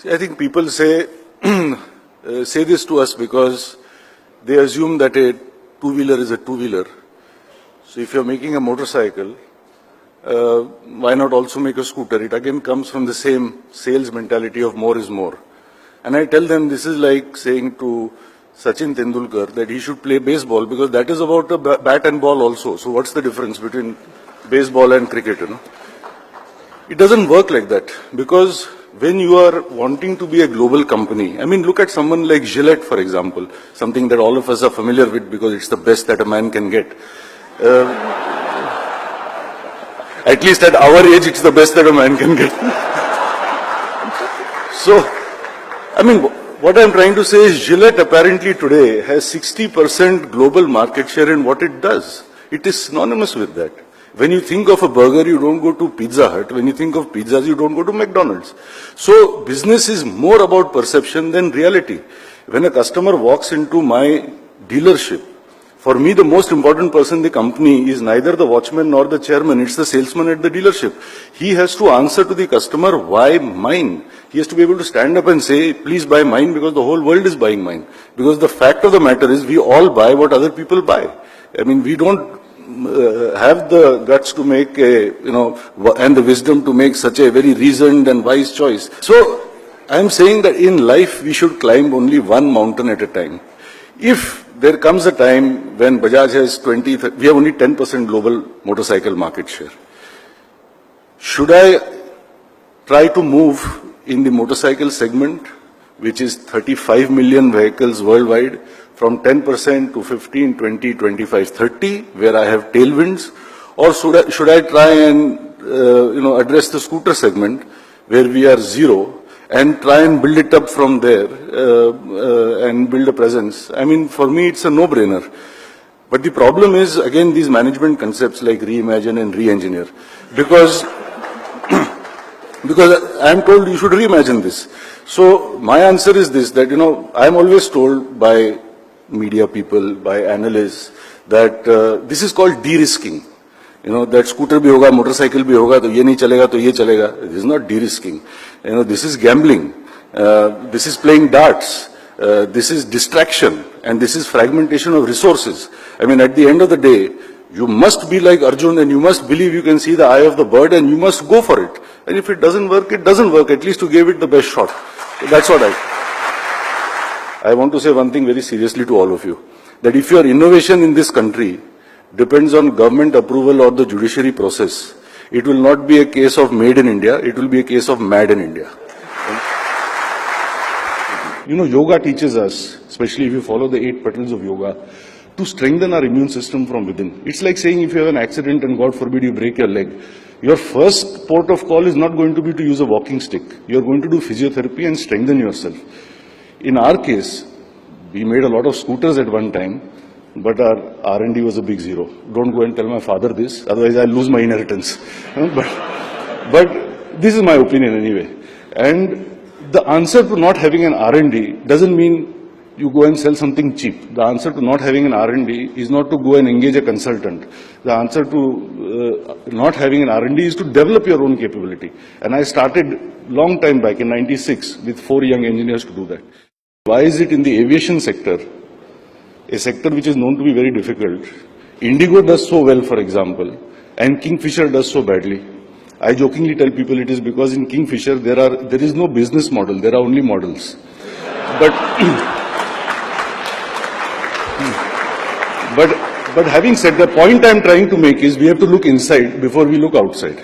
See, I think people say say this to us because they assume that a two-wheeler is a two-wheeler. So if you're making a motorcycle, why not also make a scooter? It again comes from the same sales mentality of more is more. And I tell them this is like saying to Sachin Tendulkar that he should play baseball because that is about a bat and ball also. So what's the difference between baseball and cricket? You know? It doesn't work like that because when you are wanting to be a global company, I mean, look at someone like Gillette, for example, something that all of us are familiar with because it's the best that a man can get. At least at our age, it's the best that a man can get. So, I mean, what I'm trying to say is Gillette apparently today has 60% global market share in what it does. It is synonymous with that. When you think of a burger, you don't go to Pizza Hut. When you think of pizzas, you don't go to McDonald's. So business is more about perception than reality. When a customer walks into my dealership, for me, the most important person in the company is neither the watchman nor the chairman. It's the salesman at the dealership. He has to answer to the customer, why mine? He has to be able to stand up and say, please buy mine because the whole world is buying mine. Because the fact of the matter is we all buy what other people buy. I mean, we don't have the guts to make and the wisdom to make such a very reasoned and wise choice. So, I am saying that in life we should climb only one mountain at a time. If there comes a time when Bajaj has we have only 10% global motorcycle market share. Should I try to move in the motorcycle segment, which is 35 million vehicles worldwide, from 10% to 15, 20, 25, 30, where I have tailwinds, or should I try and address the scooter segment, where we are zero, and try and build it up from there and build a presence? I mean, for me, it's a no-brainer. But the problem is, again, these management concepts like reimagine and re-engineer, because I'm told you should reimagine this. So my answer is this, that, I'm always told by media people, by analysts, that this is called de-risking. That scooter bhi hoga, motorcycle bhi hoga, to ye nahi chalega, to ye chalega. This is not de-risking. This is gambling. This is playing darts. This is distraction. And this is fragmentation of resources. I mean, at the end of the day, you must be like Arjun and you must believe you can see the eye of the bird and you must go for it. And if it doesn't work, it doesn't work. At least you gave it the best shot. So that's what I want to say one thing very seriously to all of you, that if your innovation in this country depends on government approval or the judiciary process, it will not be a case of made in India, it will be a case of mad in India. Yoga teaches us, especially if you follow the 8 petals of yoga, to strengthen our immune system from within. It's like saying if you have an accident and God forbid you break your leg, your first port of call is not going to be to use a walking stick. You're going to do physiotherapy and strengthen yourself. In our case, we made a lot of scooters at one time, but our R&D was a big zero. Don't go and tell my father this, otherwise I'll lose my inheritance. But this is my opinion anyway. And the answer to not having an R&D doesn't mean you go and sell something cheap. The answer to not having an R&D is not to go and engage a consultant. The answer to not having an R&D is to develop your own capability. And I started long time back in '96 with 4 young engineers to do that. Why is it in the aviation sector, a sector which is known to be very difficult, Indigo does so well, for example, and Kingfisher does so badly? I jokingly tell people it is because in Kingfisher there is no business model, there are only models. But having said, the point I'm trying to make is we have to look inside before we look outside.